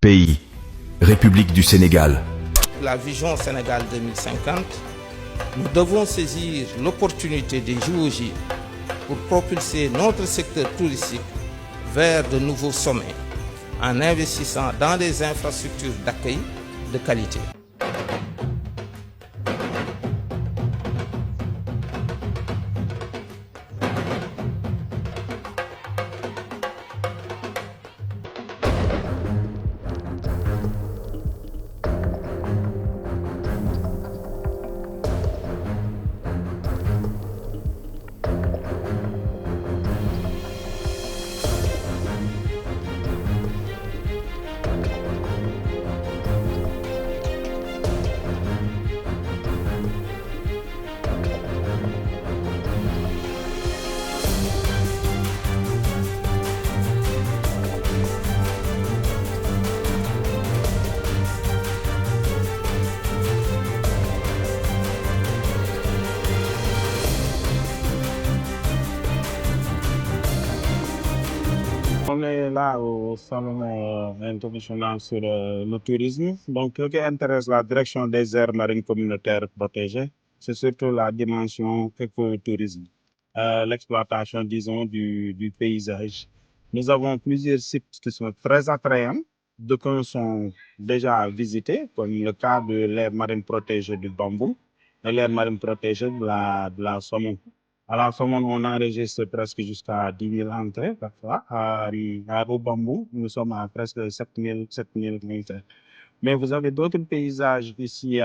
Pays, République du Sénégal. La vision Sénégal 2050, nous devons saisir l'opportunité des JOJ pour propulser notre secteur touristique vers de nouveaux sommets en investissant dans des infrastructures d'accueil de qualité. On est là au salon international sur le tourisme. Donc, ce qui intéresse la direction des aires marines communautaires protégées, c'est surtout la dimension écotourisme, l'exploitation, disons, du paysage. Nous avons plusieurs sites qui sont très attrayants, d'aucuns sont déjà visités, comme le cas de l'aire marine protégée du Bambou et l'aire marine protégée de la Somon. À la Somone, on enregistre presque jusqu'à 10 000 entrées parfois. Au Bambou, nous sommes à presque 7 000 entrées. Mais vous avez d'autres paysages ici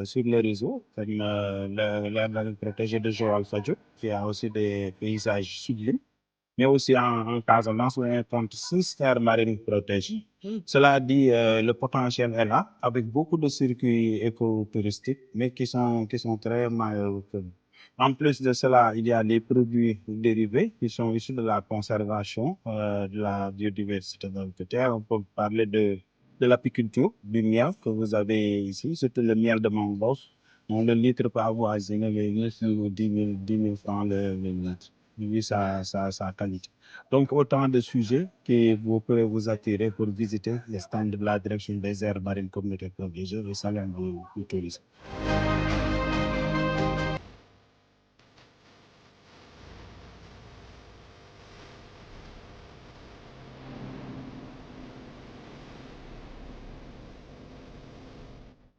sur le réseau, comme l'aire marine protégée de Joal Fadjou, qui a aussi des paysages sublimes. Mais aussi en Casamance, on a 36 aires marines protégées. Cela dit, le potentiel est là, avec beaucoup de circuits écotouristiques, mais qui sont très mal connus. En plus de cela, il y a les produits dérivés qui sont issus de la conservation de la biodiversité dans le terre. On peut parler de l'apiculture, du miel que vous avez ici, surtout le miel de Mangos. Le litre peut avoisiner les 10 000 francs le litre, vu sa qualité. Donc, autant de sujets qui vous pourrez vous attirer pour visiter les stands de la direction des aires marines communautaires protégées au salon du tourisme.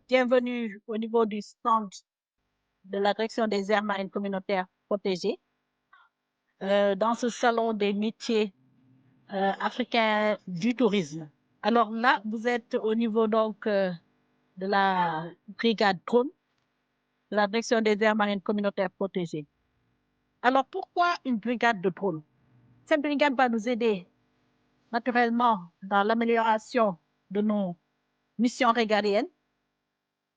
Bienvenue au niveau du stand de la direction des aires marines communautaires protégées. Dans ce salon des métiers africains du tourisme. Alors là, vous êtes au niveau donc de la brigade drone, de la direction des aires marines communautaires protégées. Alors pourquoi une brigade de drone? Cette brigade va nous aider naturellement dans l'amélioration de nos missions régaliennes,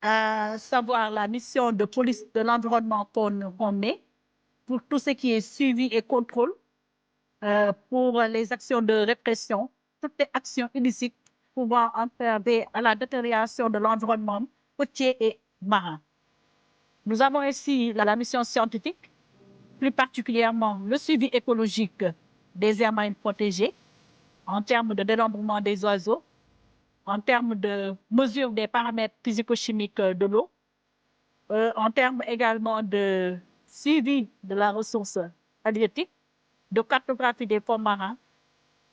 à savoir la mission de police de l'environnement qu'on met pour tout ce qui est suivi et contrôle, pour les actions de répression, toutes les actions illicites pouvant entraver à la détérioration de l'environnement côtier et marin. Nous avons ici la mission scientifique, plus particulièrement le suivi écologique des aires marines protégées en termes de dénombrement des oiseaux, en termes de mesure des paramètres physico-chimiques de l'eau, en termes également de suivi de la ressource halieutique, de cartographie des fonds marins,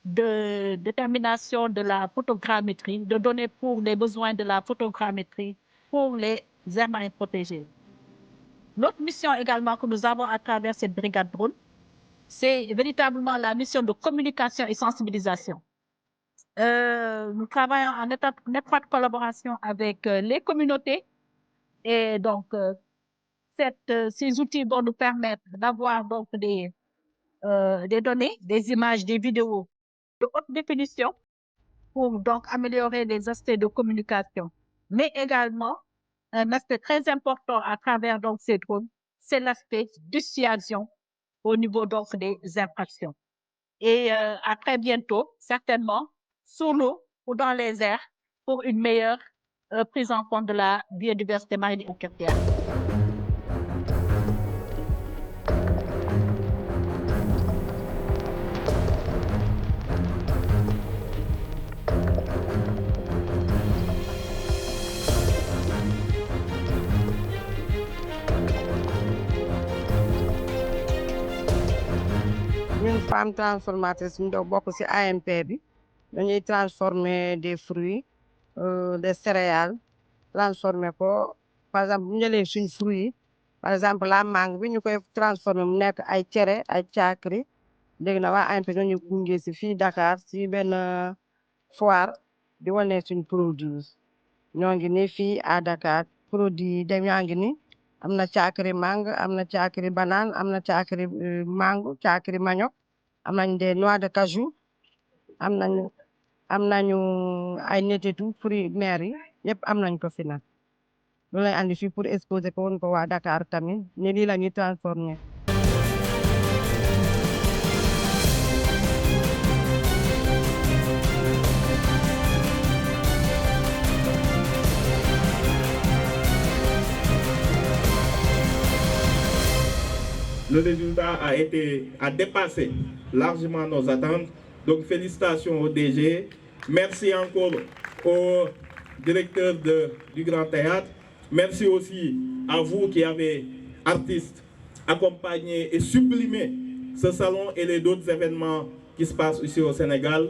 de détermination de la photogrammétrie, de données pour les besoins de la photogrammétrie pour les aires marines protégées. Notre mission également que nous avons à travers cette brigade drone, c'est véritablement la mission de communication et sensibilisation. Nous travaillons en étroite collaboration avec les communautés et donc ces outils vont nous permettre d'avoir donc des données, des images, des vidéos de haute définition pour donc améliorer les aspects de communication. Mais également, un aspect très important à travers donc ces drones, c'est l'aspect dissuasion au niveau donc des infractions. Et à très bientôt, certainement, sous l'eau ou dans les airs, pour une meilleure prise en compte de la biodiversité marine et côtière. femme transformatrice ñu doon bokk ci AMP bi dañuy transformer des fruits des céréales transformer ko par exemple bu ñu jëlee suñ fruits yi par exemple la mangue bi ñu koy transformer mu nekk ay cere ay caakri léegi na waa AMP ñu gunge ci fii Dakar ci benn foire di wane suñ produit ñoo ngi ni fii à Dakar produit yi dem yaa ngi ni am na caakri mangue am na caakri banane am na caakri mangue caakri manioc am nañ des noix de cajou am nañu ay netetu fruits mer yi yëpp am nañ ko fi nag loolu lay andi fii pour exposer ko woon ko waa Dakar tamit ne lii la ñuy transformer. Le résultat a dépassé largement nos attentes. Donc félicitations au DG. Merci encore au directeur du Grand Théâtre. Merci aussi à vous qui avez, artistes, accompagné et sublimé ce salon et les autres événements qui se passent ici au Sénégal,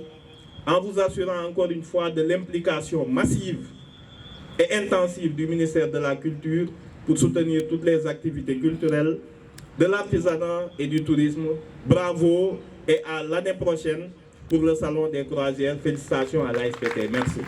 en vous assurant encore une fois de l'implication massive et intensive du ministère de la Culture pour soutenir toutes les activités culturelles, de l'artisanat et du tourisme. Bravo et à l'année prochaine pour le Salon des Croisières. Félicitations à l'ASPT. Merci.